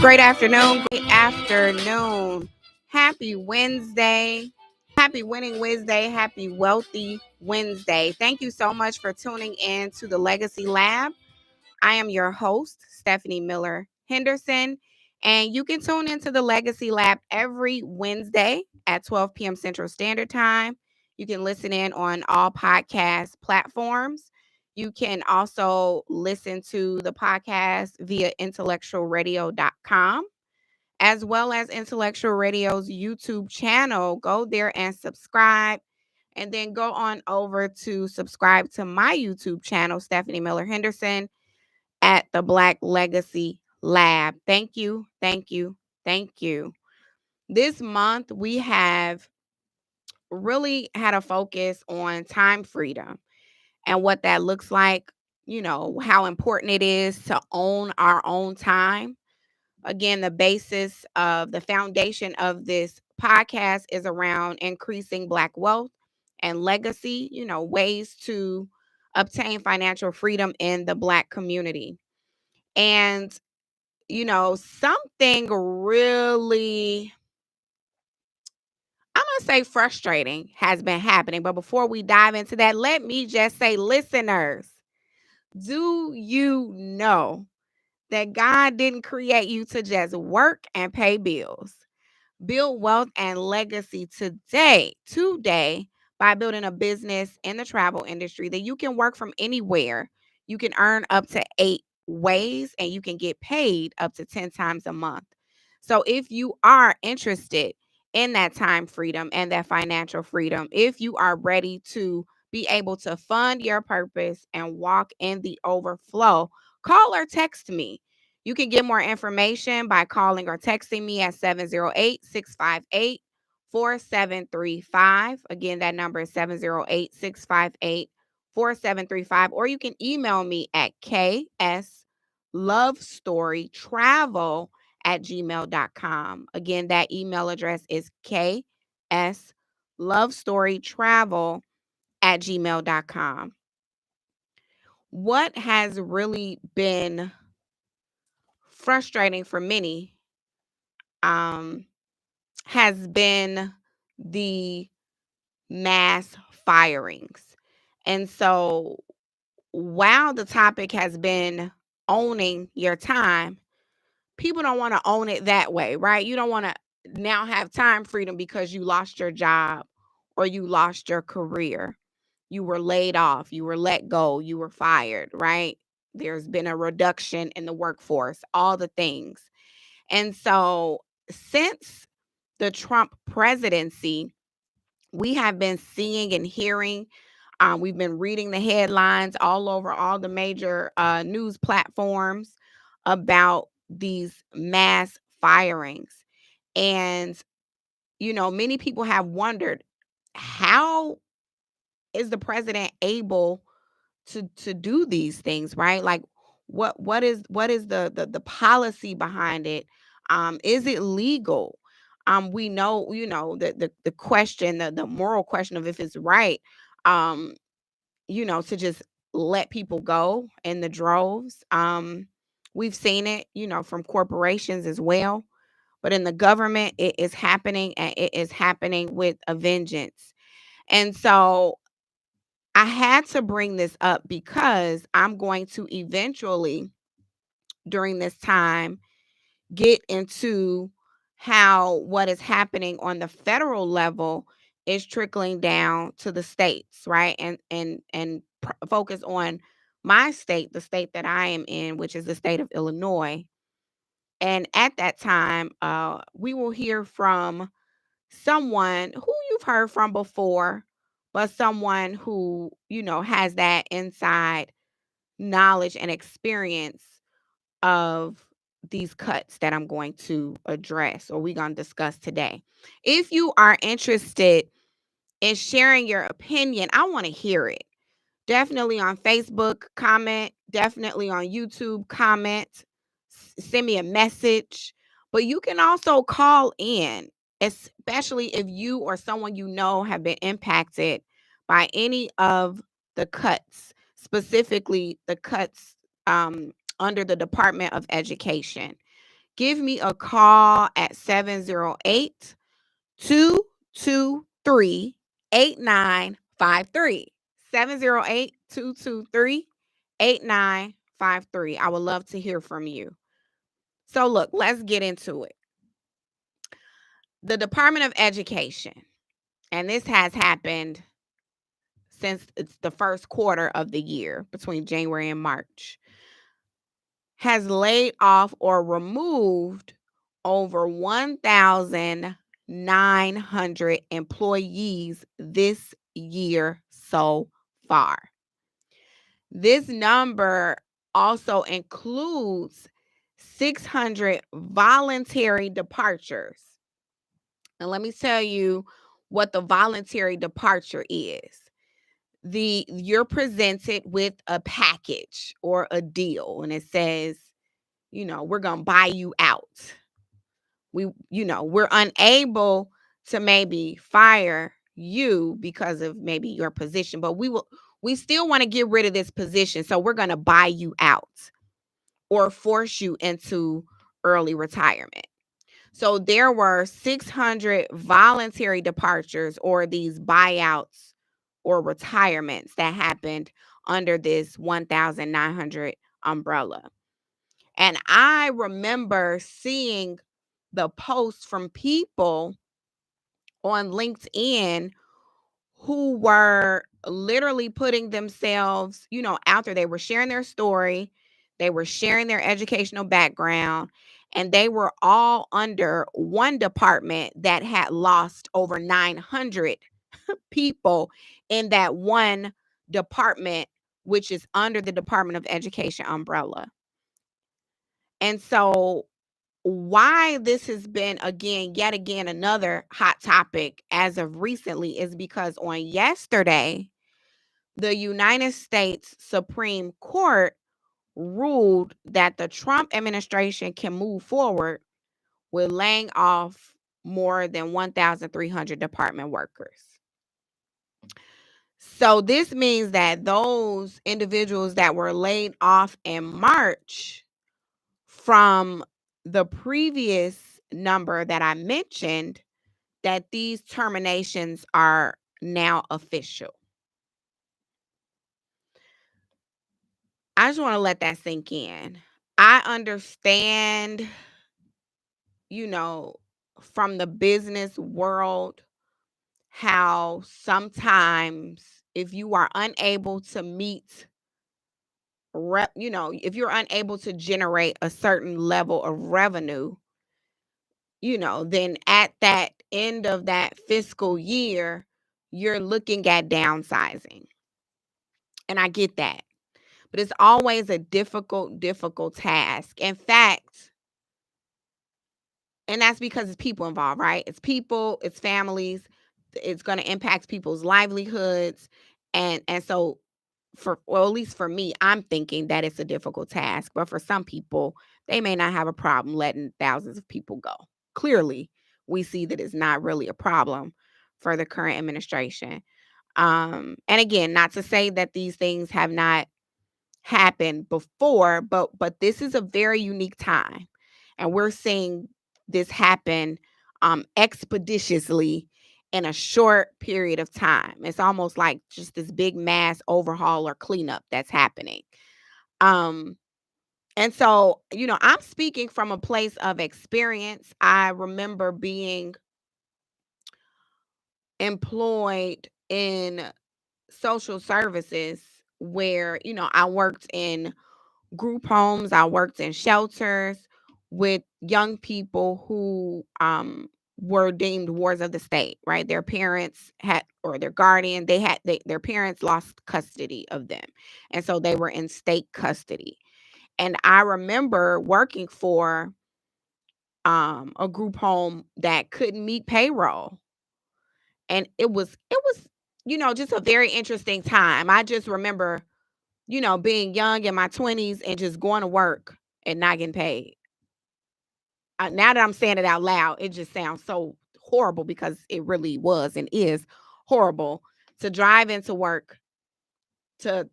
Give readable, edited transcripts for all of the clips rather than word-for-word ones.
Great afternoon. Great afternoon. Happy Wednesday. Happy Winning Wednesday. Happy Wealthy Wednesday. Thank you so much for tuning in to the Legacy Lab. I am your host, Stephanie Miller Henderson, and you can tune into the Legacy Lab every Wednesday at 12 p.m. Central Standard Time. You can listen in on all podcast platforms. You can also listen to the podcast via IntellectualRadio.com as well as Intellectual Radio's YouTube channel. Go there and subscribe. And then go on over to subscribe to my YouTube channel, Stephanie Miller Henderson, at the Black Legacy Lab. Thank you, thank you, thank you. This month, we have really had a focus on time freedom and what that looks like, how important it is to own our own time. Again, the basis of the foundation of this podcast is around increasing Black wealth and legacy, ways to obtain financial freedom in the Black community. And, something really, I'm going to say frustrating has been happening. But before we dive into that, let me just say, listeners, do you know that God didn't create you to just work and pay bills? Build wealth and legacy today by building a business in the travel industry that you can work from anywhere. You can earn up to 8 ways and you can get paid up to 10 times a month. So if you are interested in that time freedom and that financial freedom, if you are ready to be able to fund your purpose and walk in the overflow, call or text me. You can get more information by calling or texting me at 708-658-4735. Again, that number is 708-658-4735. Or you can email me at kslovestorytravel@gmail.com. Again, that email address is kslovestorytravel@gmail.com. What has really been frustrating for many has been the mass firings. And so while the topic has been owning your time, people don't want to own it that way, right? You don't want to now have time freedom because you lost your job or you lost your career. You were laid off, you were let go, you were fired, right? There's been a reduction in the workforce, all the things. And so since the Trump presidency, we have been seeing and hearing, we've been reading the headlines all over all the major news platforms about these mass firings. And, many people have wondered, how is the president able to do these things, right? Like what is the policy behind it? Is it legal? We know, the question, the moral question of if it's right, um, to just let people go in the droves. We've seen it, from corporations as well. But in the government, it is happening, and it is happening with a vengeance. And so I had to bring this up because I'm going to eventually, during this time, get into how what is happening on the federal level is trickling down to the states, right? And focus on my state, the state that I am in, which is the state of Illinois. And at that time, we will hear from someone who you've heard from before, but someone who, has that inside knowledge and experience of these cuts that I'm going to address or we're going to discuss today. If you are interested in sharing your opinion, I want to hear it. Definitely on Facebook, comment. Definitely on YouTube, comment. Send me a message. But you can also call in, especially if you or someone you know have been impacted by any of the cuts, specifically the cuts under the Department of Education. give me a call at 708-223-8953. 708-223-8953. I would love to hear from you. So look, let's get into it. The Department of Education, and this has happened since it's the first quarter of the year, between January and March, has laid off or removed over 1,900 employees this year so far. This number also includes 600 voluntary departures. And let me tell you what the voluntary departure is. You're presented with a package or a deal, and it says, we're going to buy you out. We're unable to maybe fire you because of maybe your position, but we still want to get rid of this position. So we're going to buy you out or force you into early retirement. So there were 600 voluntary departures, or these buyouts or retirements, that happened under this 1,900 umbrella. And I remember seeing the posts from people on LinkedIn who were literally putting themselves, out there. They were sharing their story, they were sharing their educational background, and they were all under one department that had lost over 900 people in that one department, which is under the Department of Education umbrella. And so why this has been yet again another hot topic as of recently is because on yesterday, the United States Supreme Court ruled that the Trump administration can move forward with laying off more than 1,300 department workers. So this means that those individuals that were laid off in March from the previous number that I mentioned, that these terminations are now official. I just want to let that sink in. I understand, from the business world, how sometimes if you are unable to meet if you're unable to generate a certain level of revenue, then at that end of that fiscal year, you're looking at downsizing. And I get that. But it's always a difficult task. In fact, and that's because it's people involved, right? It's people, it's families, it's going to impact people's livelihoods. And so at least for me, I'm thinking that it's a difficult task. But for some people, they may not have a problem letting thousands of people go. Clearly, we see that it's not really a problem for the current administration. And again, not to say that these things have not happened before, but this is a very unique time. And we're seeing this happen expeditiously in a short period of time. It's almost like just this big mass overhaul or cleanup that's happening. And so, I'm speaking from a place of experience. I remember being employed in social services where, I worked in group homes, I worked in shelters with young people who were deemed wards of the state, right? Their parents had, or their guardian, their parents lost custody of them. And so they were in state custody. And I remember working for a group home that couldn't meet payroll. And it was just a very interesting time. I just remember, being young in my 20s and just going to work and not getting paid. Now that I'm saying it out loud, it just sounds so horrible because it really was and is horrible to drive into work to,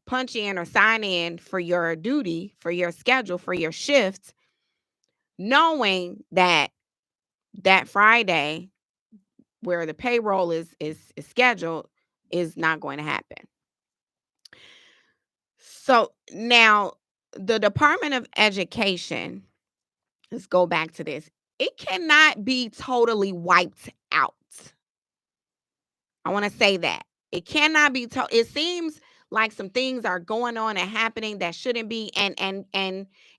punch in or sign in for your duty, for your schedule, for your shift, knowing that Friday where the payroll is scheduled is not going to happen. So now the Department of Education, let's go back to this. It cannot be totally wiped out. I want to say that. It cannot be it seems like some things are going on and happening that shouldn't be, and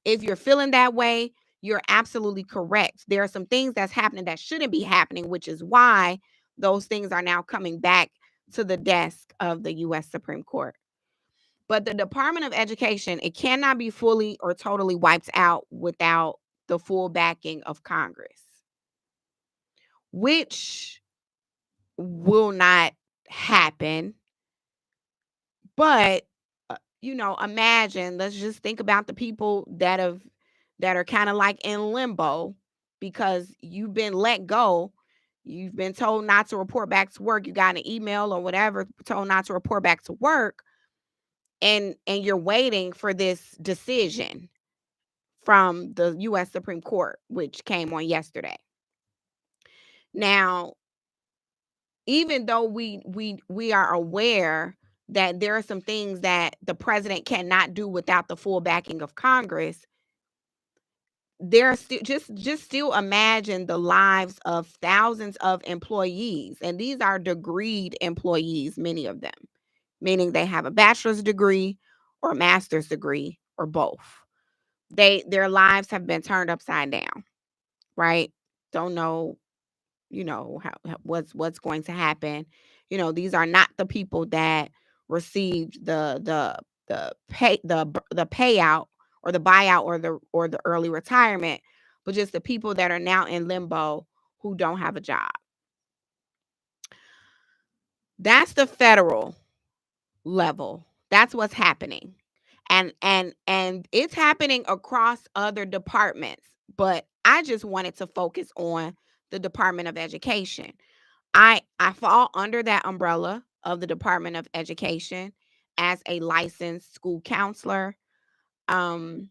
if you're feeling that way, you're absolutely correct. There are some things that's happening that shouldn't be happening, which is why those things are now coming back to the desk of the US Supreme Court. But the Department of Education, it cannot be fully or totally wiped out without the full backing of Congress, which will not happen. But imagine, let's just think about the people that are kind of like in limbo because you've been let go. You've been told not to report back to work. You got an email or whatever told not to report back to work, and you're waiting for this decision from the US Supreme Court, which came on yesterday. Now, even though we are aware that there are some things that the president cannot do without the full backing of Congress, there are still just still imagine the lives of thousands of employees, and these are degreed employees, many of them, meaning they have a bachelor's degree or a master's degree or both. Their lives have been turned upside down, right? Don't know what's going to happen. These are not the people that received the payout or the buyout or the early retirement, but just the people that are now in limbo who don't have a job. That's the federal level. That's what's happening. And it's happening across other departments, but I just wanted to focus on the Department of Education. I fall under that umbrella of the Department of Education as a licensed school counselor. And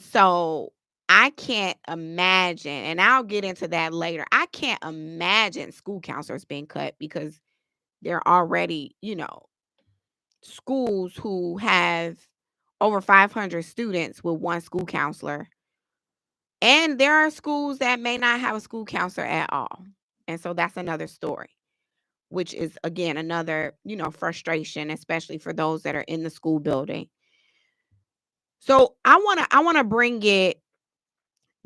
so I can't imagine, and I'll get into that later. I can't imagine school counselors being cut because they're already, schools who have over 500 students with one school counselor. And there are schools that may not have a school counselor at all. And so that's another story, which is again another, frustration, especially for those that are in the school building. So I want to bring it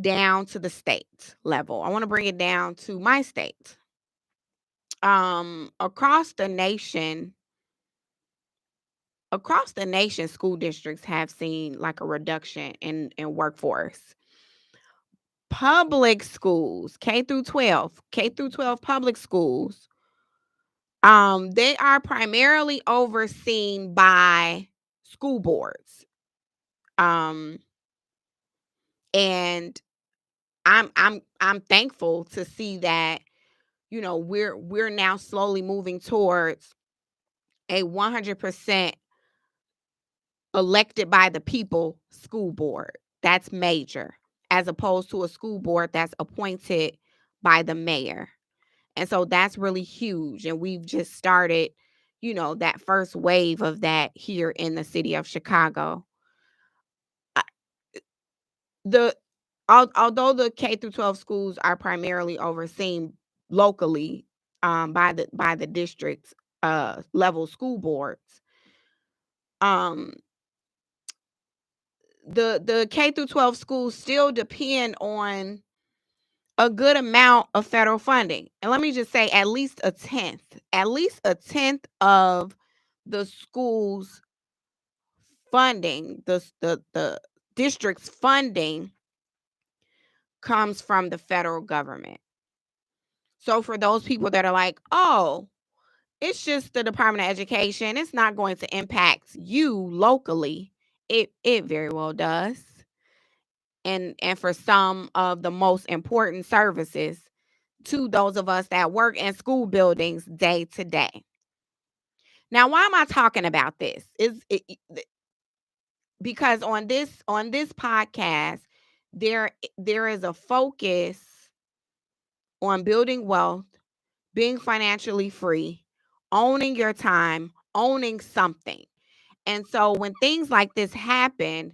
down to the state level. I want to bring it down to my state. Across the nation, school districts have seen like a reduction in workforce. Public schools, K through 12 public schools, they are primarily overseen by school boards. And I'm thankful to see that, we're now slowly moving towards a 100% elected by the people school board. That's major, as opposed to a school board that's appointed by the mayor. And so that's really huge. And we've just started, that first wave of that here in the city of Chicago. Although the K through 12 schools are primarily overseen locally by the district level school boards, the K through 12 schools still depend on a good amount of federal funding. And let me just say at least a tenth of the school's funding, the district's funding comes from the federal government. So for those people that are like, oh, it's just the Department of Education, it's not going to impact you locally. It very well does. And for some of the most important services to those of us that work in school buildings day to day. Now, why am I talking about this? Because on this podcast, there is a focus on building wealth, being financially free, owning your time, owning something. And so when things like this happen,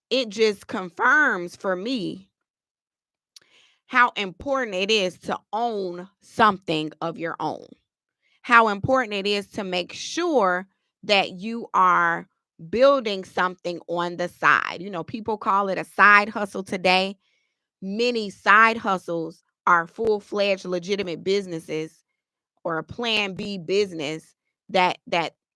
it just confirms for me how important it is to own something of your own. How important it is to make sure that you are building something on the side. People call it a side hustle today. Many side hustles are full-fledged legitimate businesses or a plan B business that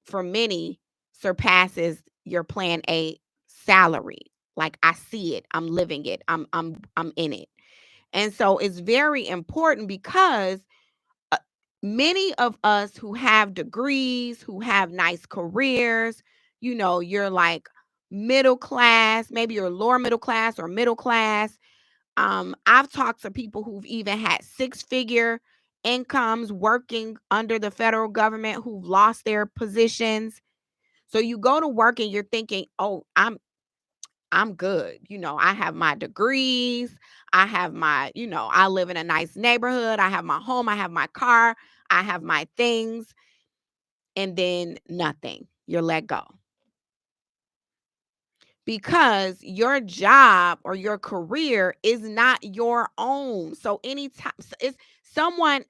for many surpasses your plan A salary. Like, I see it, I'm living it, I'm in it. And so it's very important because uh, many of us who have degrees, who have nice careers, you're like middle class, maybe you're lower middle class or middle class. I've talked to people who've even had six-figure incomes working under the federal government who've lost their positions. So you go to work and you're thinking, "Oh, I'm good. I have my degrees. I have I live in a nice neighborhood. I have my home. I have my car. I have my things." And then nothing. You're let go. Because your job or your career is not your own. So anytime it's someone,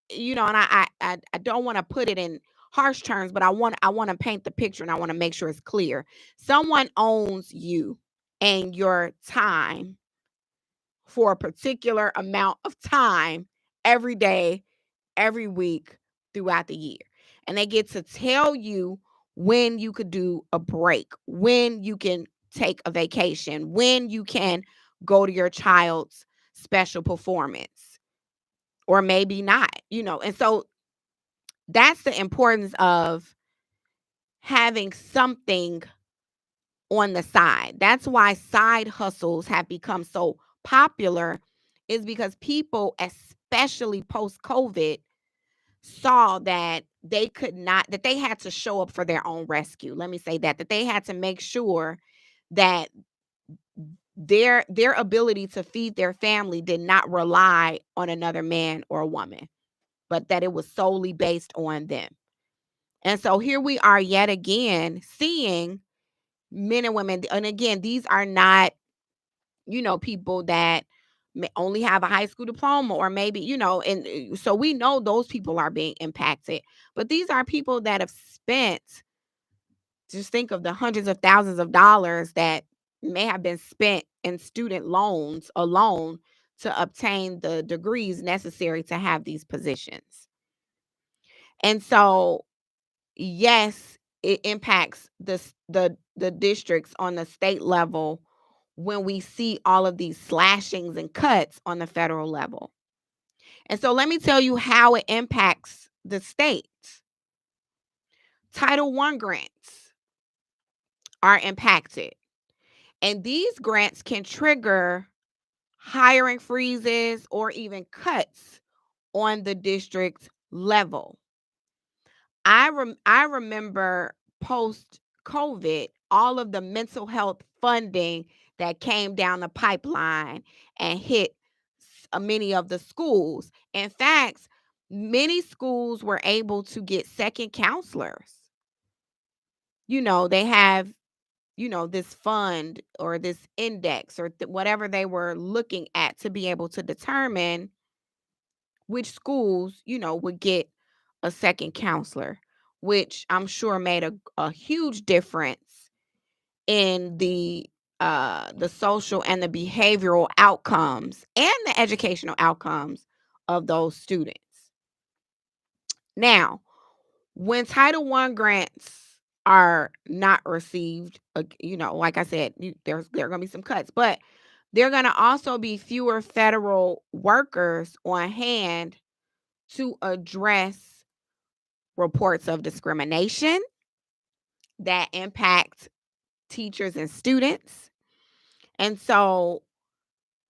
and I don't want to put it in harsh terms, but I want to paint the picture and I want to make sure it's clear. Someone owns you and your time for a particular amount of time every day, every week throughout the year. And they get to tell you when you could do a break, when you can take a vacation, when you can go to your child's special performance, or maybe not. And so that's the importance of having something on the side. That's why side hustles have become so popular, is because people, especially post COVID, saw that they could not, that they had to show up for their own rescue. Let me say that they had to make sure that their ability to feed their family did not rely on another man or a woman, but that it was solely based on them. And so here we are yet again seeing men and women. And again, these are not, people that may only have a high school diploma, or maybe, and so we know those people are being impacted. But these are people that have spent, just think of the hundreds of thousands of dollars that may have been spent in student loans alone to obtain the degrees necessary to have these positions. And so, yes, it impacts the districts on the state level when we see all of these slashings and cuts on the federal level. And so let me tell you how it impacts the state. Title I grants are impacted. And these grants can trigger hiring freezes or even cuts on the district level. I remember post COVID, all of the mental health funding that came down the pipeline and hit many of the schools. In fact, many schools were able to get second counselors. They have, this fund or this index or whatever they were looking at to be able to determine which schools, would get a second counselor, which I'm sure made a huge difference in the social and the behavioral outcomes and the educational outcomes of those students. Now, when Title I grants are not received, like I said, there are going to be some cuts, but there are going to also be fewer federal workers on hand to address reports of discrimination that impact teachers and students. And so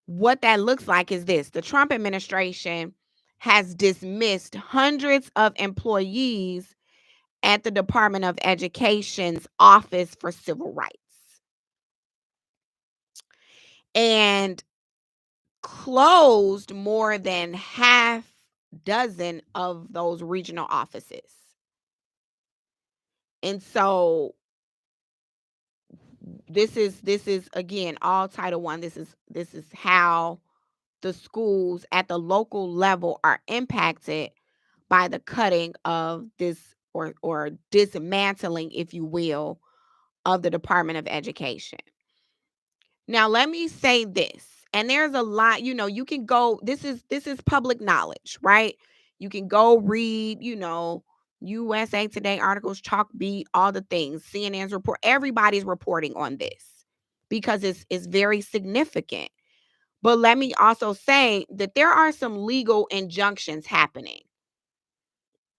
what that looks like is this: the Trump administration has dismissed hundreds of employees at the Department of Education's Office for Civil Rights. and closed more than half dozen of those regional offices. And so this is again all Title One. This is how the schools at the local level are impacted by the cutting of this or dismantling, if you will, of the Department of Education. Now, let me say this, and there's a lot, you can go, this is public knowledge, right? You can go read, USA Today articles, Chalk Beat, all the things, CNN's report, everybody's reporting on this because it's very significant. But let me also say that there are some legal injunctions happening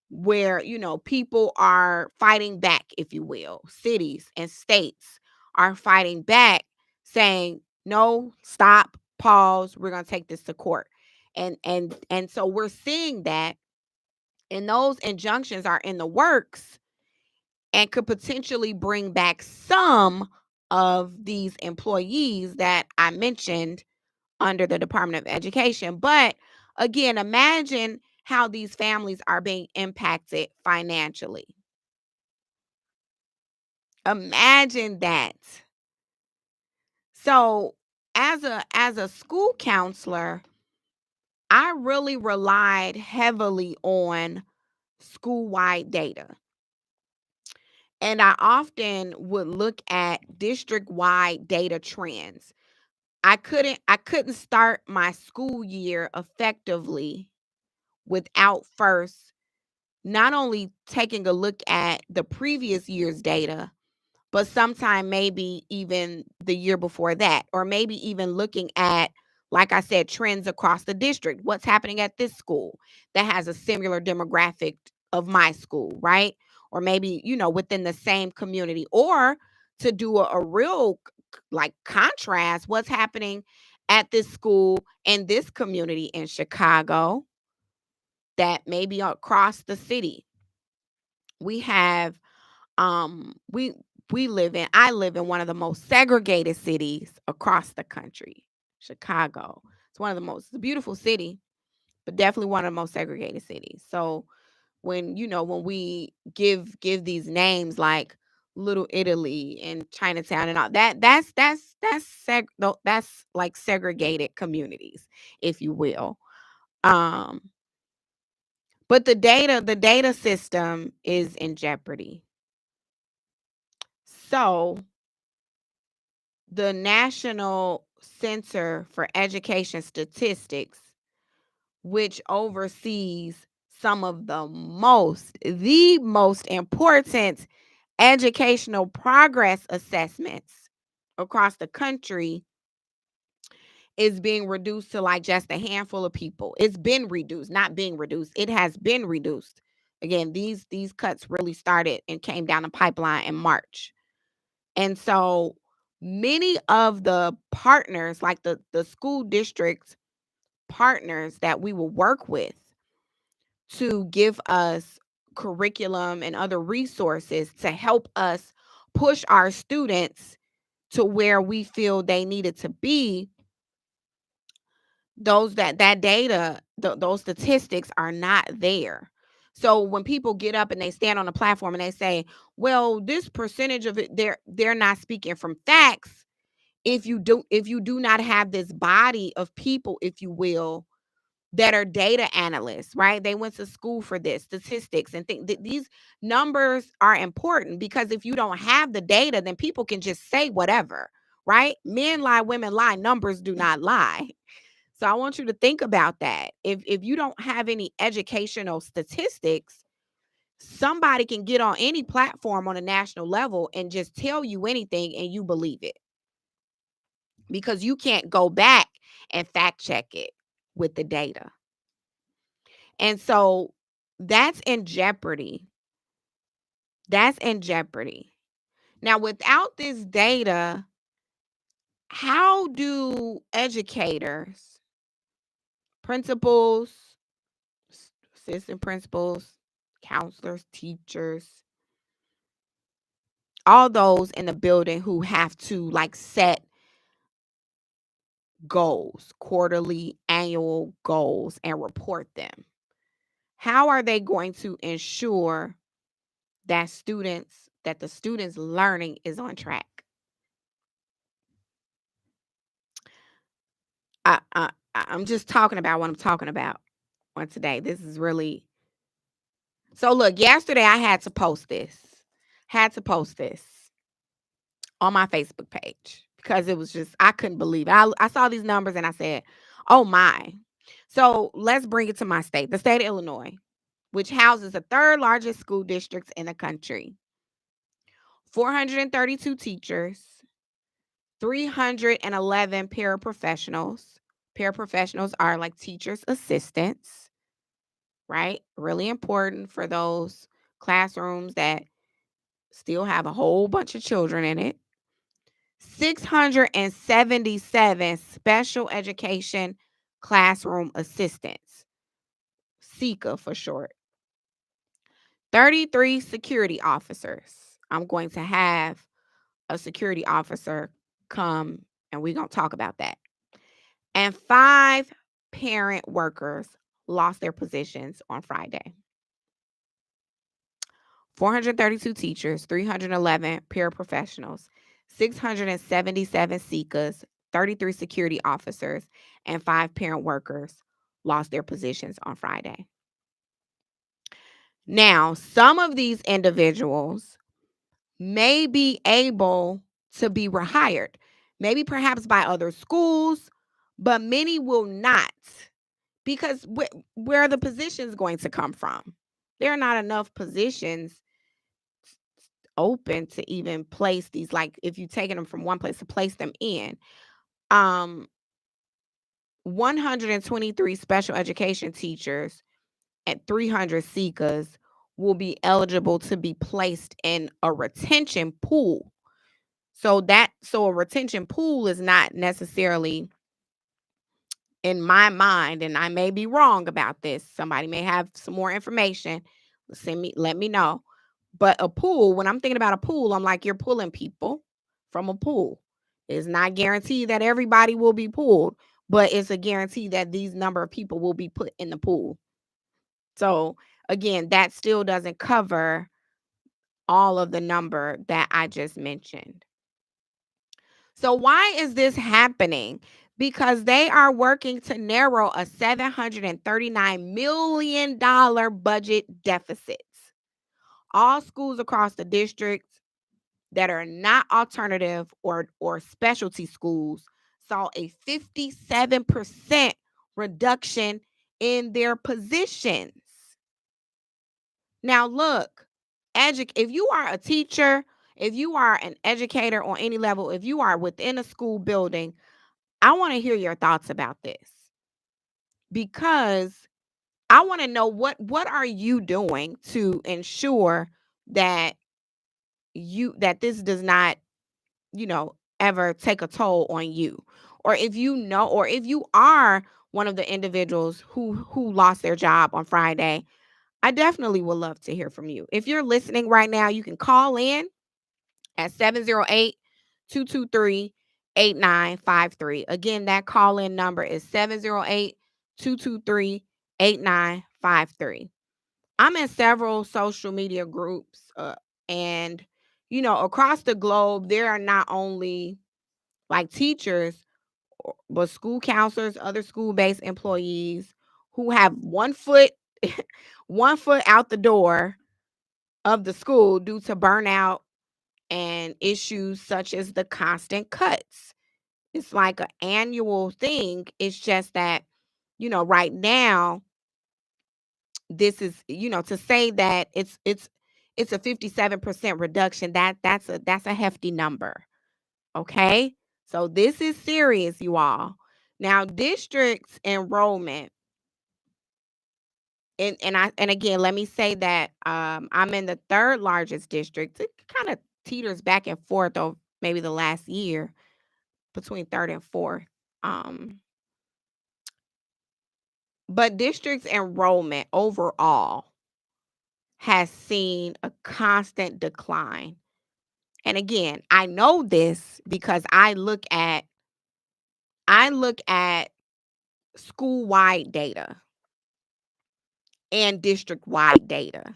where, people are fighting back, if you will. Cities and states are fighting back saying, no, stop, pause, we're going to take this to court. And so we're seeing that, and those injunctions are in the works and could potentially bring back some of these employees that I mentioned under the Department of Education. But again, imagine how these families are being impacted financially. Imagine that. So, as a school counselor, I really relied heavily on school-wide data. And I often would look at district-wide data trends. I couldn't start my school year effectively without first not only taking a look at the previous year's data, but sometime maybe even the year before that, or maybe even looking at, like I said, trends across the district. What's happening at this school that has a similar demographic of my school, right? Or maybe, within the same community, or to do a real like contrast, what's happening at this school and this community in Chicago that maybe across the city. We have we I live in one of the most segregated cities across the country, Chicago. It's one of the most, it's a beautiful city, but definitely one of the most segregated cities. So when we give these names like Little Italy and Chinatown and all that, that's like segregated communities, if you will. Um but the data system is in jeopardy. So the National Center for Education Statistics, which oversees some of the most important educational progress assessments across the country, is being reduced to like just a handful of people. It's been reduced, not being reduced. It has been reduced. Again, these cuts really started and came down the pipeline in March. And so many of the partners, like the school district partners that we will work with to give us curriculum and other resources to help us push our students to where we feel they needed to be, that data, those statistics are not there. So when people get up and they stand on a platform and they say, well, this percentage of it, they're not speaking from facts. If you do not have this body of people, if you will, that are data analysts, right? They went to school for this, statistics, and think that these numbers are important, because if you don't have the data, then people can just say whatever, right? Men lie, women lie, numbers do not lie. So I want you to think about that. If you don't have any educational statistics, somebody can get on any platform on a national level and just tell you anything and you believe it, because you can't go back and fact check it with the data. And so that's in jeopardy. That's in jeopardy. Now, without this data, how do educators, principals, assistant principals, counselors, teachers, all those in the building who have to like set goals, quarterly, annual goals, and report them? How are they going to ensure that the students' learning is on track? I'm just talking about what I'm talking about on today. This is really so. Look, yesterday I had to post this. Had to post this on my Facebook page because it was just I couldn't believe it. I saw these numbers and I said, "Oh my!" So let's bring it to my state, the state of Illinois, which houses the third largest school districts in the country. 432 teachers, 311 paraprofessionals. Paraprofessionals are like teachers' assistants, right? Really important for those classrooms that still have a whole bunch of children in it. 677 special education classroom assistants, SECA for short. 33 security officers. I'm going to have a security officer come and we're going to talk about that. And 5 parent workers lost their positions on Friday. 432 teachers, 311 paraprofessionals, 677 SECAs, 33 security officers, and 5 parent workers lost their positions on Friday. Now, some of these individuals may be able to be rehired, maybe perhaps by other schools, but many will not because where are the positions going to come from? There are not enough positions open to even place these, like if you taking them from one place to place them in. 123 special education teachers and 300 SECAs will be eligible to be placed in a retention pool. So a retention pool is not necessarily, in my mind, and I may be wrong about this. Somebody may have some more information. Let me know. But a pool, when I'm thinking about a pool, I'm like, you're pulling people from a pool. It's not guaranteed that everybody will be pulled, but it's a guarantee that these number of people will be put in the pool. So again, that still doesn't cover all of the number that I just mentioned. So why is this happening? Because they are working to narrow a $739 million budget deficit. All schools across the district that are not alternative or specialty schools saw a 57% reduction in their positions. Now look, if you are a teacher, if you are an educator on any level, if you are within a school building, I want to hear your thoughts about this because I want to know what are you doing to ensure that this does not, ever take a toll on you. Or if or if you are one of the individuals who lost their job on Friday, I definitely would love to hear from you. If you're listening right now, you can call in at 708-223-8953. Again, that call-in number is 708-223-8953. I'm in several social media groups, and across the globe, there are not only like teachers, but school counselors, other school-based employees who have one foot one foot out the door of the school due to burnout and issues such as the constant cuts. It's like an annual thing. It's just that, right now, this is, to say that it's a 57% reduction. That's a hefty number. Okay? So this is serious, you all. Now, districts enrollment, and again, let me say that I'm in the third largest district. It kind of teeters back and forth over maybe the last year between third and fourth. Um, but districts enrollment overall has seen a constant decline. And again, I know this because I I look at school-wide data and district-wide data.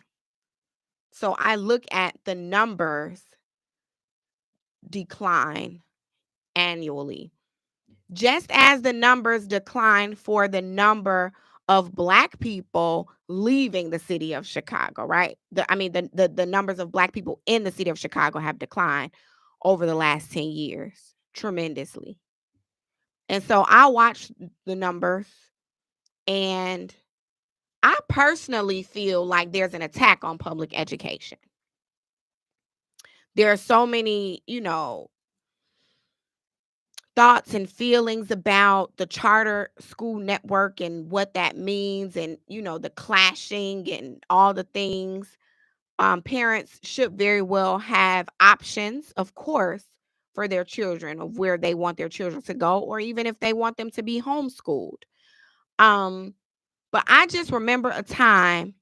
So I look at the numbers decline annually. Just as the numbers decline for the number of Black people leaving the city of Chicago, right? The numbers of Black people in the city of Chicago have declined over the last 10 years tremendously. And so I watch the numbers, and I personally feel like there's an attack on public education. There are so many, thoughts and feelings about the charter school network and what that means, and the clashing and all the things. Parents should very well have options, of course, for their children of where they want their children to go, or even if they want them to be homeschooled. um but I just remember a time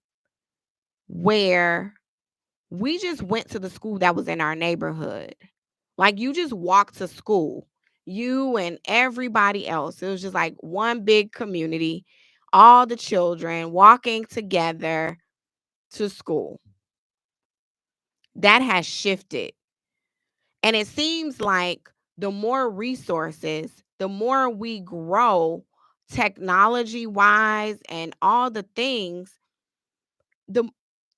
where we just went to the school that was in our neighborhood. Like, you just walked to school, you and everybody else. It was just like one big community, all the children walking together to school. That has shifted. And it seems like the more resources, the more we grow technology wise and all the things, the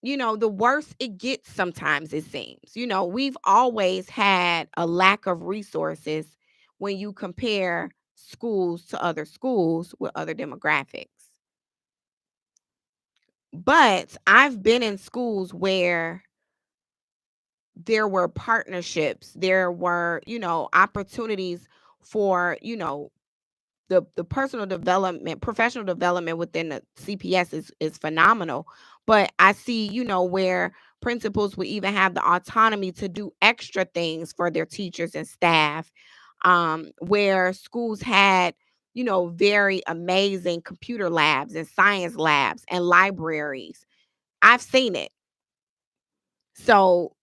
the worse it gets sometimes, it seems. We've always had a lack of resources when you compare schools to other schools with other demographics. But I've been in schools where there were partnerships, there were, opportunities for, the personal development, professional development within the CPS is phenomenal. But I see, where principals would even have the autonomy to do extra things for their teachers and staff, where schools had, very amazing computer labs and science labs and libraries. I've seen it. So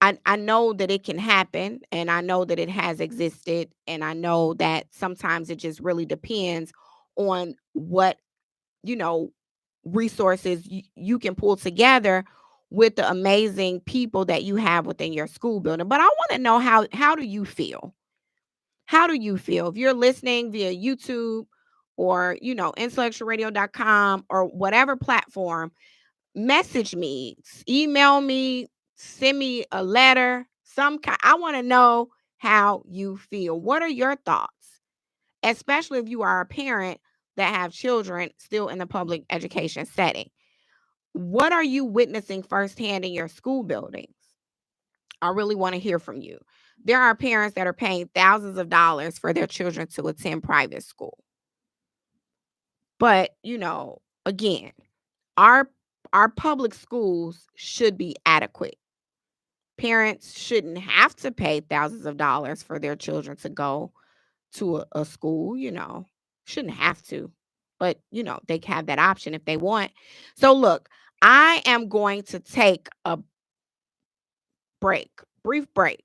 I know that it can happen, and I know that it has existed, and I know that sometimes it just really depends on what, you know, resources you can pull together with the amazing people that you have within your school building. But I want to know, how do you feel? How do you feel? If you're listening via YouTube or, intellectualradio.com or whatever platform, message me, email me, send me a letter, some kind. I want to know how you feel. What are your thoughts? Especially if you are a parent that have children still in the public education setting. What are you witnessing firsthand in your school buildings? I really want to hear from you. There are parents that are paying thousands of dollars for their children to attend private school. But, again, our public schools should be adequate. Parents shouldn't have to pay thousands of dollars for their children to go to a school, shouldn't have to. But, they can have that option if they want. So look, I am going to take a brief break,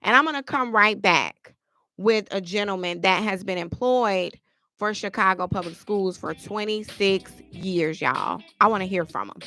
and I'm going to come right back with a gentleman that has been employed for Chicago Public Schools for 26 years, y'all. I want to hear from him.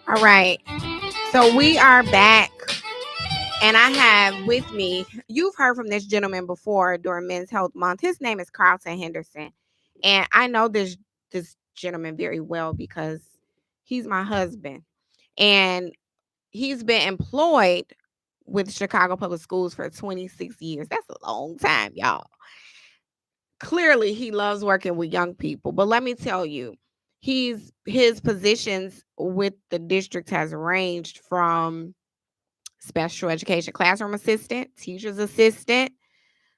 All right. So we are back. And I have with me, you've heard from this gentleman before during Men's Health Month. His name is Carlton Henderson. And I know this gentleman very well because he's my husband. And he's been employed with Chicago Public Schools for 26 years. That's a long time, y'all. Clearly, he loves working with young people. But let me tell you, his positions with the district has ranged from special education classroom assistant, teacher's assistant,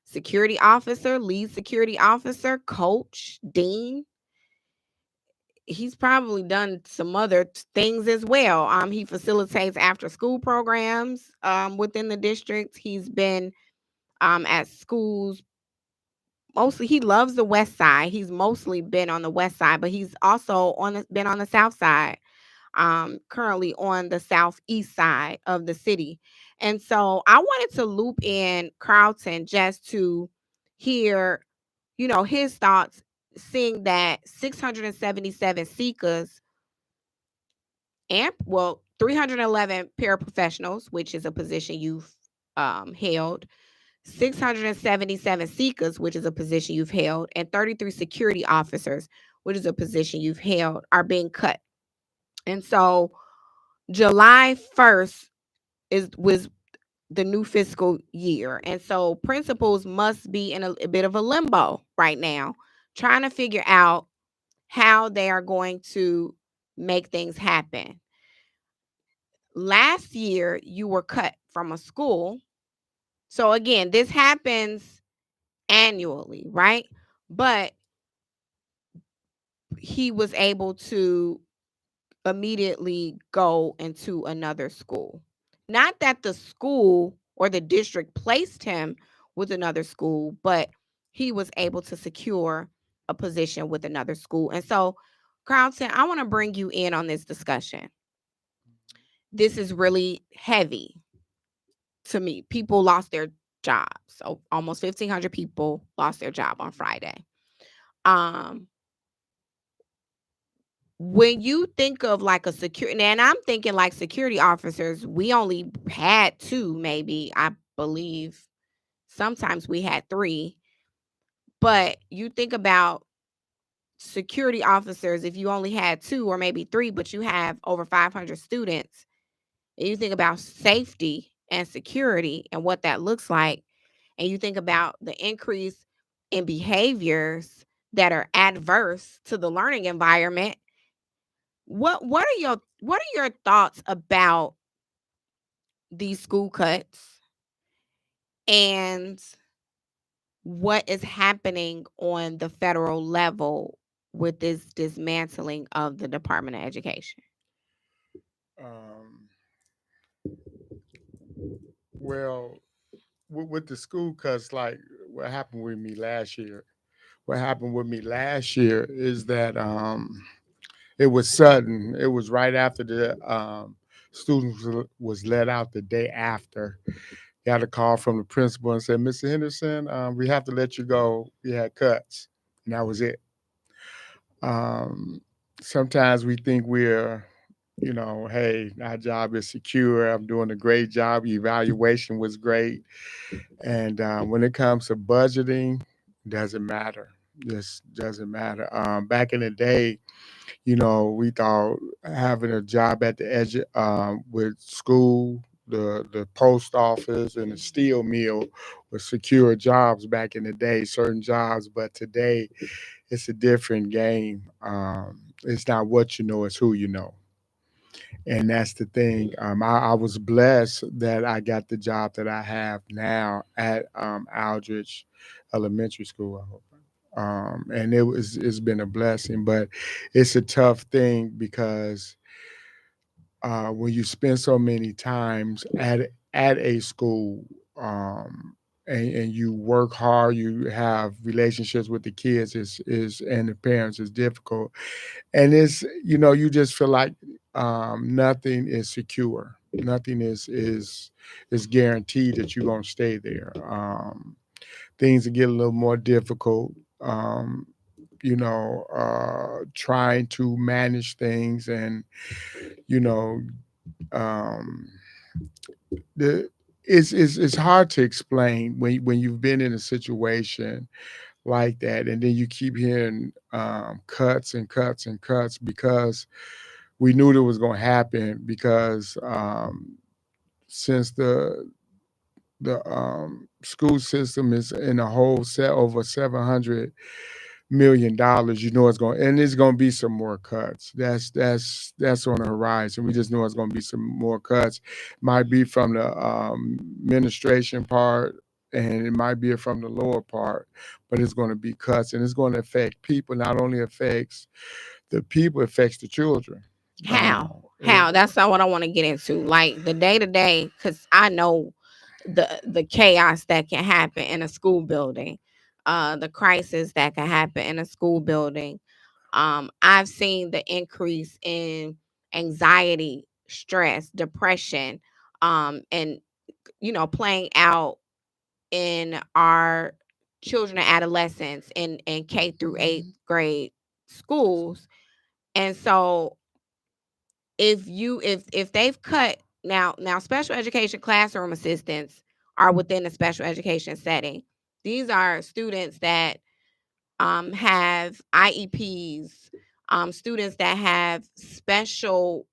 security officer, lead security officer, coach, dean. He's probably done some other things as well. He facilitates after school programs within the district. He's been at schools. Mostly, he loves the West Side. He's mostly been on the West Side, but he's also been on the South Side. Currently on the southeast side of the city. And so I wanted to loop in Carlton just to hear, his thoughts, seeing that 677 SECAs and, 311 paraprofessionals, which is a position you've held, 677 SECAs, which is a position you've held, and 33 security officers, which is a position you've held, are being cut. And so July 1st was the new fiscal year. And so principals must be in a bit of a limbo right now, trying to figure out how they are going to make things happen. Last year, you were cut from a school. So again, this happens annually, right? But he was able to immediately go into another school. Not that the school or the district placed him with another school, but he was able to secure a position with another school. And so, Carlton, I want to bring you in on this discussion. This is really heavy to me. People lost their jobs. So almost 1,500 people lost their job on Friday. Um, when you think of like a security, and I'm thinking like security officers, we only had two, maybe, I believe. Sometimes we had three. But you think about security officers, if you only had two or maybe three, but you have over 500 students, and you think about safety and security and what that looks like, and you think about the increase in behaviors that are adverse to the learning environment. What are your thoughts about these school cuts and what is happening on the federal level with this dismantling of the Department of Education? Um, well, with the school cuts, like what happened with me last year. What happened with me last year is that it was sudden. It was right after the students was let out the day after. Got a call from the principal and said, "Mr. Henderson, we have to let you go. We had cuts," and that was it. Um, Sometimes we think we're, hey, our job is secure. I'm doing a great job. Evaluation was great, and when it comes to budgeting, doesn't matter. This doesn't matter. Back in the day, we thought having a job at the edge with school, the post office, and the steel mill was secure jobs back in the day, certain jobs. But today, it's a different game. It's not what you know, it's who you know. And that's the thing. I was blessed that I got the job that I have now at Aldrich Elementary School. I hope. And it's been a blessing, but it's a tough thing because when you spend so many times at a school, and you work hard, you have relationships with the kids is and the parents is difficult, and it's you just feel like nothing is secure, nothing is guaranteed that you're gonna stay there. Things get a little more difficult. trying to manage things, and you know, um, the it's hard to explain when you've been in a situation like that, and then you keep hearing cuts and cuts and cuts, because we knew that was going to happen, because since the school system is in a whole set over $700 million, and there's going to be some more cuts. That's on the horizon. We just know it's going to be some more cuts. Might be from the administration part, and it might be from the lower part, but it's going to be cuts, and it's going to affect people. Not only affects the people, it affects the children. How? It, How? That's not what I want to get into. Like the day to day, because I know the chaos that can happen in a school building, the crisis that can happen in a school building. I've seen the increase in anxiety, stress, depression, and playing out in our children and adolescents in K through eighth grade schools. And so if they've cut now special education classroom assistants are within a special education setting. These are students that have IEPs, students that have special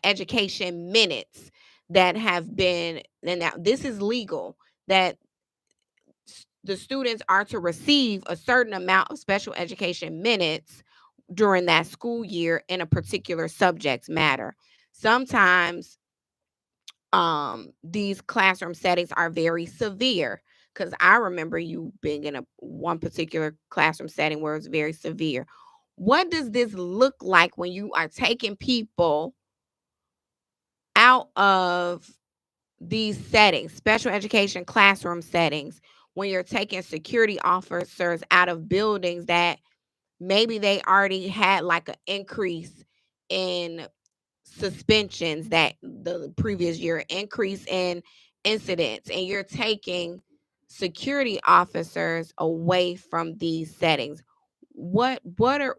education minutes that have been, and now this is legal, that the students are to receive a certain amount of special education minutes during that school year in a particular subject matter. Sometimes these classroom settings are very severe, because I remember you being in a one particular classroom setting where it's very severe. What does this look like when you are taking people out of these settings, special education classroom settings, when you're taking security officers out of buildings that maybe they already had like an increase in suspensions that the previous year, increase in incidents, and you're taking security officers away from these settings? What are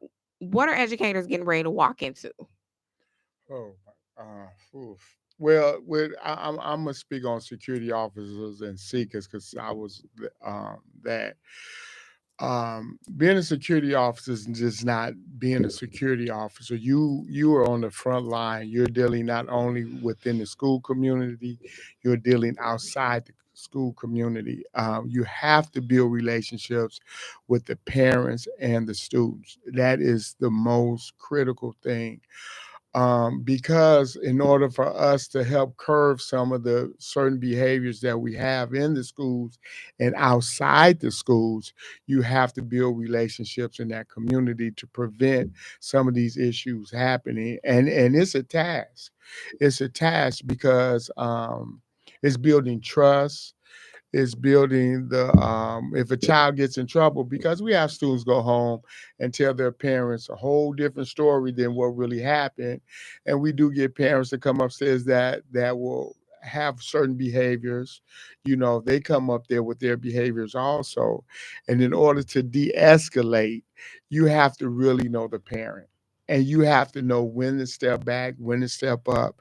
educators getting ready to walk into? oh, oof. Well, I'm gonna speak on security officers and seekers, because I was that. Being a security officer is just not being a security officer. You are on the front line. You're dealing not only within the school community, you're dealing outside the school community. You have to build relationships with the parents and the students. That is the most critical thing, because in order for us to help curb some of the certain behaviors that we have in the schools and outside the schools, you have to build relationships in that community to prevent some of these issues happening. And it's a task. It's a task because it's building trust, is building the if a child gets in trouble, because we have students go home and tell their parents a whole different story than what really happened, and we do get parents that come upstairs that will have certain behaviors. They come up there with their behaviors also, and in order to de-escalate, you have to really know the parent, and you have to know when to step back, when to step up.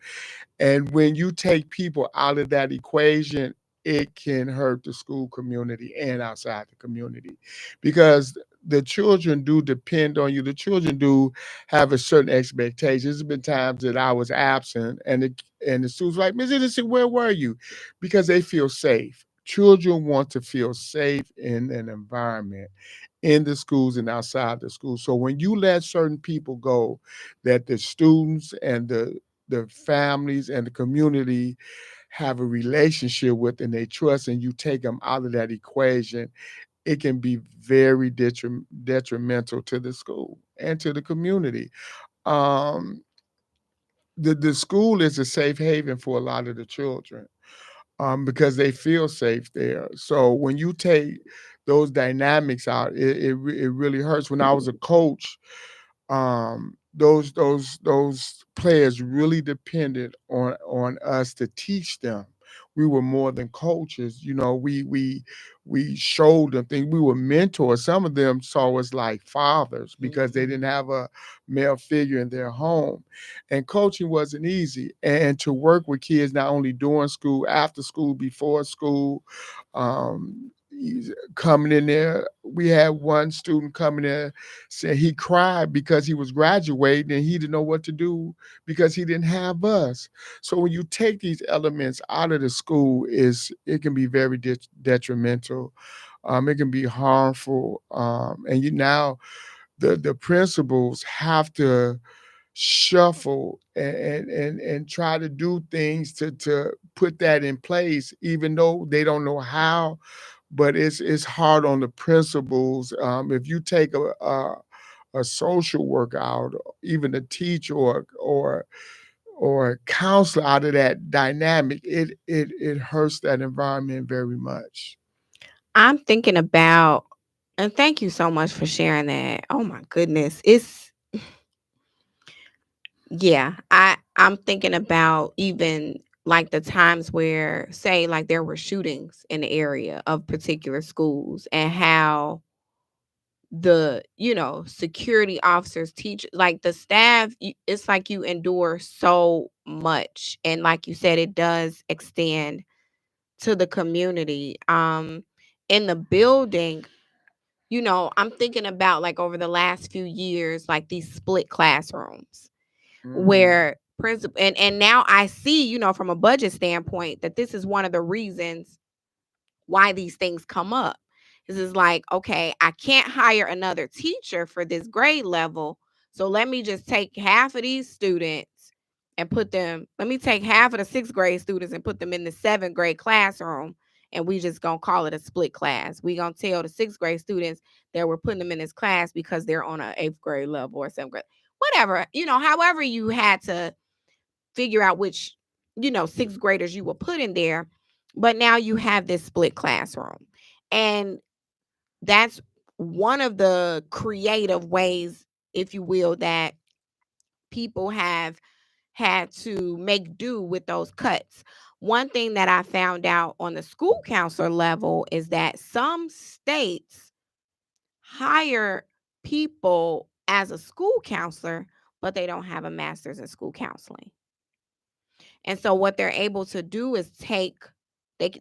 And when you take people out of that equation, it can hurt the school community and outside the community, because the children do depend on you. The children do have a certain expectation. There's been times that I was absent, and the students were like, Miss Anderson, where were you? Because they feel safe. Children want to feel safe in an environment in the schools and outside the schools. So when you let certain people go, that the students and the families and the community have a relationship with and they trust, and you take them out of that equation, it can be very detrimental to the school and to the community. Um, the school is a safe haven for a lot of the children, because they feel safe there. So when you take those dynamics out, it really hurts. When I was a coach, those players really depended on us to teach them we were more than coaches. We showed them things. We were mentors. Some of them saw us like fathers because they didn't have a male figure in their home. And coaching wasn't easy. And to work with kids not only during school, after school, before school, he's coming in there. We had one student coming in, said he cried because he was graduating and he didn't know what to do because he didn't have us. So when you take these elements out of the school, it can be very detrimental. It can be harmful, and the principals have to shuffle and try to do things to put that in place, even though they don't know how. But it's hard on the principals. If you take a social worker out, even a teacher or a counselor out of that dynamic, it hurts that environment very much. I'm thinking about, and thank you so much for sharing that. Oh my goodness. It's yeah, I'm thinking about even like the times where say like there were shootings in the area of particular schools and how the security officers teach like the staff it's like you endure so much, and like you said it does extend to the community in the building. I'm thinking about like over the last few years like these split classrooms Mm, where principal and now I see from a budget standpoint that this is one of the reasons why these things come up. This is like, okay, I can't hire another teacher for this grade level. So let me just take half of these students and let me take half of the sixth grade students and put them in the seventh grade classroom. And we just gonna call it a split class. We gonna tell the sixth grade students that we're putting them in this class because they're on an eighth grade level or seventh grade, whatever, however you had to figure out which, sixth graders you will put in there. But now you have this split classroom. And that's one of the creative ways, if you will, that people have had to make do with those cuts. One thing that I found out on the school counselor level is that some states hire people as a school counselor, but they don't have a master's in school counseling. And so what they're able to do is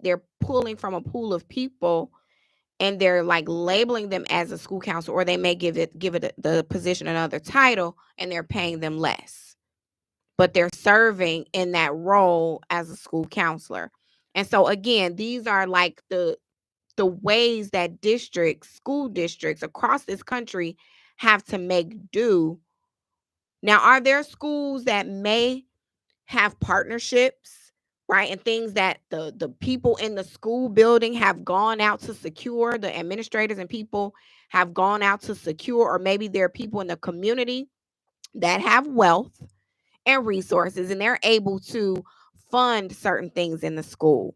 they're pulling from a pool of people and they're like labeling them as a school counselor, or they may give it the position another title and they're paying them less. But they're serving in that role as a school counselor. And so again, these are like the ways that school districts across this country have to make do. Now, are there schools that may have partnerships, right? And things that the people in the school building have gone out to secure, the administrators and people have gone out to secure, or maybe there are people in the community that have wealth and resources and they're able to fund certain things in the school.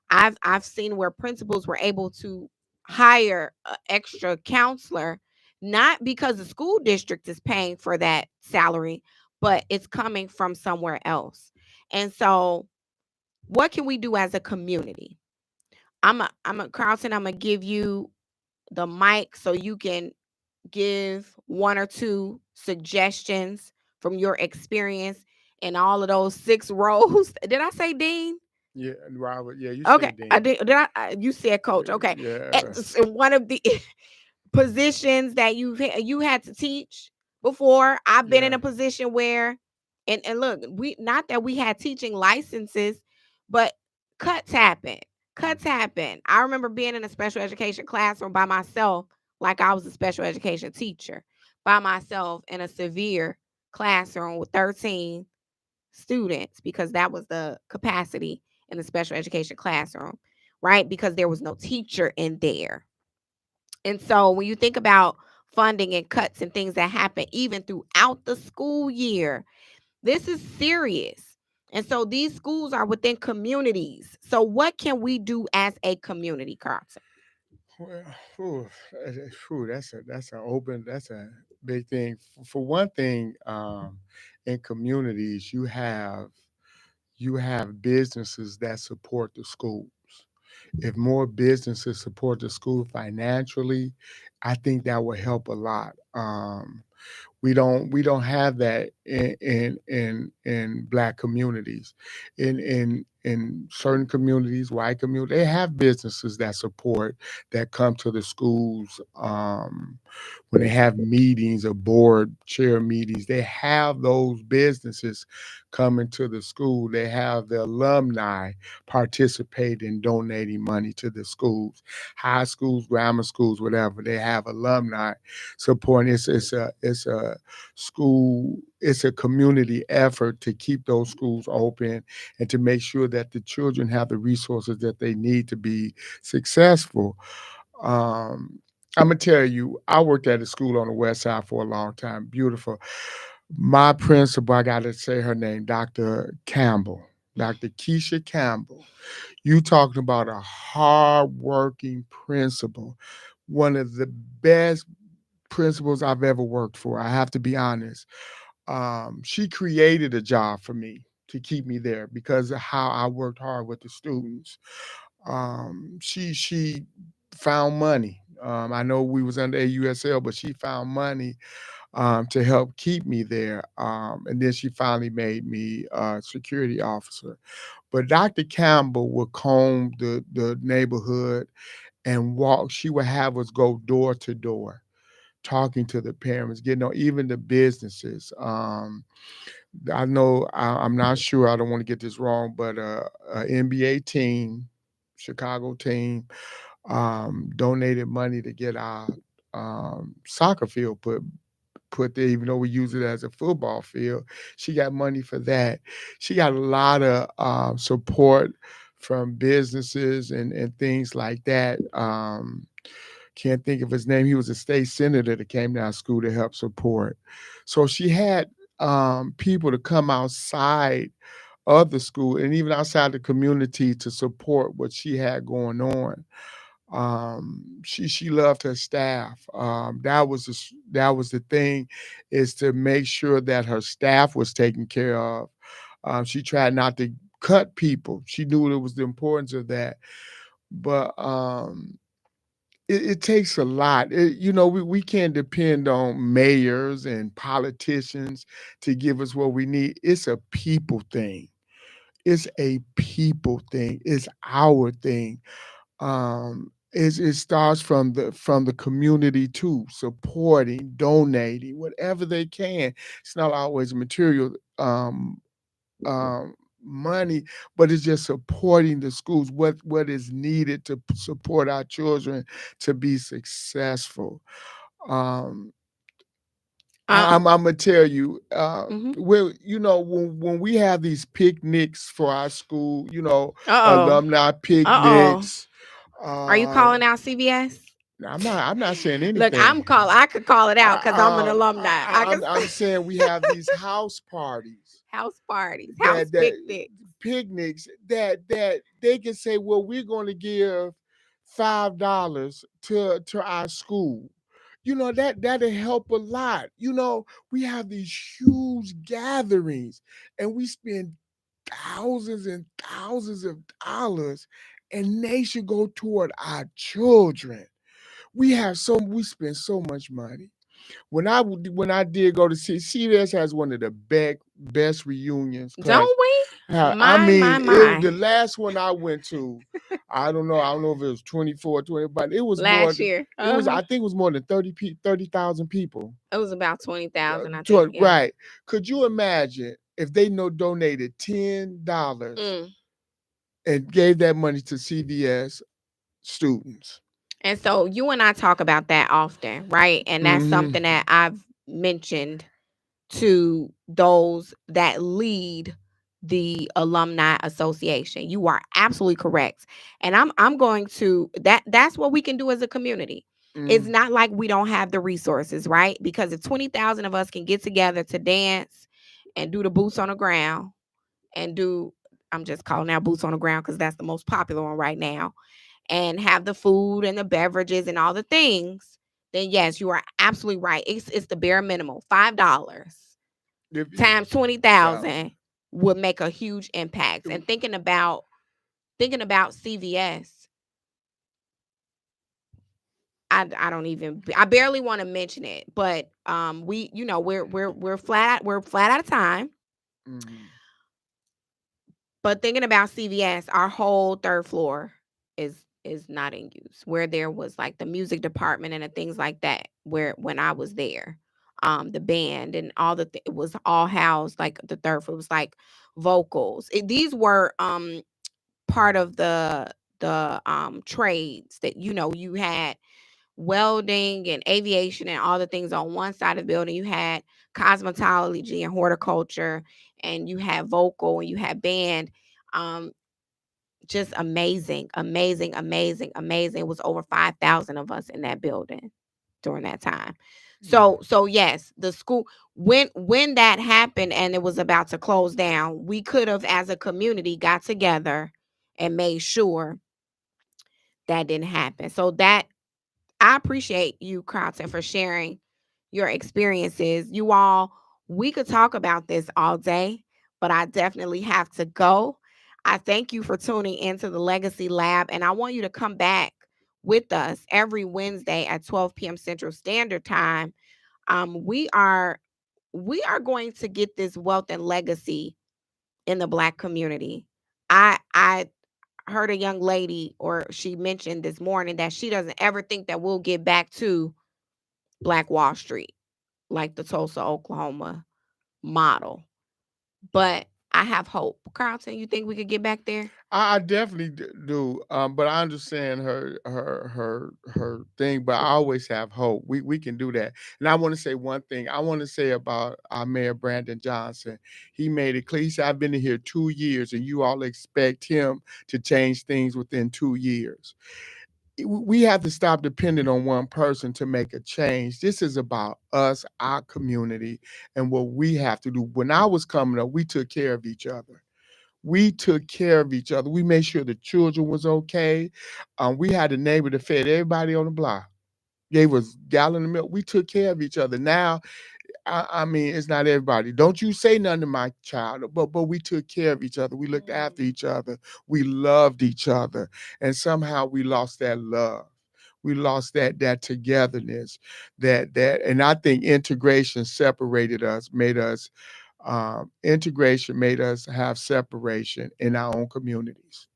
I've seen where principals were able to hire an extra counselor, not because the school district is paying for that salary, but it's coming from somewhere else. And so what can we do as a community? I'm a Carlton, I'm gonna give you the mic so you can give one or two suggestions from your experience in all of those six roles. Did I say dean? yeah, Robert. Yeah, you Okay, said I then. did. You said coach. Okay, Yeah, one of the positions that you had to teach before. I've been in yeah. a position where, and look, we not that we had teaching licenses, but cuts happen. Cuts happen. I remember being in a special education classroom by myself, like I was a special education teacher, by myself in a severe classroom with 13 students because that was the capacity in the special education classroom, right? Because there was no teacher in there. And so when you think about funding and cuts and things that happen even throughout the school year, this is serious. And so these schools are within communities. So what can we do as a community, Carlton? Well, that's a big thing. For one thing, in communities, you have you have businesses that support the schools. If more businesses support the school financially, I think that will help a lot. We don't have that in black communities. In certain communities, white communities, they have businesses that support, that come to the schools. When they have meetings or board chair meetings, they have those businesses coming to the school. They have the alumni participate in donating money to the schools, high schools, grammar schools, whatever. They have alumni supporting. It's a school. It's a community effort to keep those schools open and to make sure that the children have the resources that they need to be successful. Um, I'm gonna tell you, I worked at a school on the west side for a long time. Beautiful. My principal, I gotta say her name, Dr. Campbell, Dr. Keisha Campbell. You talking about a hardworking principal, one of the best principals I've ever worked for. I have to be honest. She created a job for me to keep me there because of how I worked hard with the students. She found money. I know we was under AUSL, but she found money to help keep me there. And then she finally made me a security officer. But Dr. Campbell would comb the neighborhood and walk. She would have us go door to door, talking to the parents, getting on even the businesses. I know I'm not sure. I don't want to get this wrong, but a NBA team, Chicago team, donated money to get our soccer field put there, even though we use it as a football field. She got money for that. She got a lot of support from businesses and things like that. Can't think of his name. He was a state senator that came to our school to help support. So she had people to come outside of the school and even outside the community to support what she had going on. She loved her staff. That was the thing, is to make sure that her staff was taken care of. She tried not to cut people. She knew it was the importance of that, but it takes a lot. We can't depend on mayors and politicians to give us what we need. It's a people thing. It's a people thing. It's our thing. It starts from the community too, supporting, donating, whatever they can. It's not always material money, but it's just supporting the schools. What is needed to support our children to be successful. Um, Um. I'm gonna tell you, Mhm. when we have these picnics for our school, Uh-oh. alumni Uh-oh. picnics. Are you Uh, calling out CBS? I'm not saying Look, anything. I could call it out because I'm an alumni. I I, can I'm saying we have these house parties, house parties, house that picnics. picnics, that they can say, well, we're going to give $5 to our school. That'll help a lot. We have these huge gatherings and we spend thousands and thousands of dollars, and they should go toward our children. We spend so much money. When I did go to see, CVS has one of the best reunions, because Don't we? I My, my, mean, it my. the last one I went to, I don't know if it was 24, 20, but it was more Last than, year. it was, Uh-huh. I think it was more than 30,000 people. It was about 20,000, I think. Yeah. Right. Could you imagine if they donated $10 Mm. and gave that money to CVS students? And so you and I talk about that often, right? And that's Hmm. something that I've mentioned to those that lead the alumni association. You are absolutely correct. And I'm going to that's what we can do as a community. It's Hmm. not like we don't have the resources, right? Because if 20,000 of us can get together to dance and do the boots on the ground and do, I'm just calling out boots on the ground because that's the most popular one right now, and have the food and the beverages and all the things, then yes, you are absolutely right. It's the bare minimum. $5 If, times well, 20,000. would make a huge impact. And thinking about CVS, I don't even, I barely want to mention it, but we, we're flat out of time. Mm-hmm. But thinking about CVS, our whole third floor is not in use. Where there was like the music department and the things like that. Where when I was there, the band and all it was all housed like the third floor. It was like vocals. These were part of the trades that you had welding and aviation and all the things on one side of the building. You had cosmetology and horticulture, and you had vocal and you had band. Um, just amazing, amazing, amazing, amazing. It was over 5,000 of us in that building during that time. Yeah. So yes, the school, when that happened and it was about to close down, we could have as a community got together and made sure that didn't happen. So that I appreciate you, Carlton, for sharing your experiences. You all, we could talk about this all day, but I definitely have to go. I thank you for tuning into the Legacy Lab, and I want you to come back with us every Wednesday at 12 p.m. Central Standard Time. We are going to get this wealth and legacy in the Black community. I heard a young lady, or she mentioned this morning, that she doesn't ever think that we'll get back to Black Wall Street, like the Tulsa, Oklahoma model. But I have hope. Carlton, you think we could get back there? I definitely do, but I understand her thing. But I always have hope. We can do that. And I want to say one thing. I want to say about our mayor Brandon Johnson. He made it clear. He said, "I've been here 2 years, and you all expect him to change things within 2 years." We have to stop depending on one person to make a change. This is about us, our community, and what we have to do. When I was coming up, we took care of each other. We took care of each other. We made sure the children was okay. We had a neighbor that fed everybody on the block. Gave us gallon of milk. We took care of each other. Now, I mean, it's not everybody. Don't you say nothing to my child, but we took care of each other. We looked after Mm. each other. We loved each other, and somehow we lost that love. We lost that togetherness, and I think integration separated us, made us integration made us have separation in our own communities.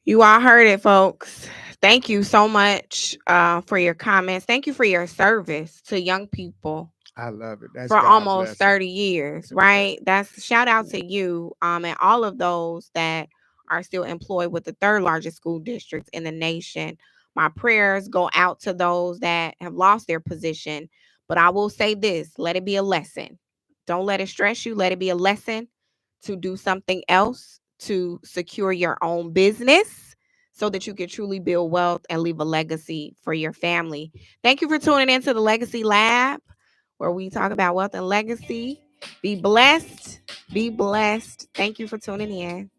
You all heard it, folks. Thank you so much for your comments. Thank you for your service to young people I love it. That's for God almost blessing. 30 years, right? That's shout out to you and all of those that are still employed with the third largest school district in the nation. My prayers go out to those that have lost their position, but I will say this, let it be a lesson. Don't let it stress you, let it be a lesson to do something else, to secure your own business so that you can truly build wealth and leave a legacy for your family. Thank you for tuning into the Legacy Lab, where we talk about wealth and legacy. Be blessed. Be blessed. Thank you for tuning in.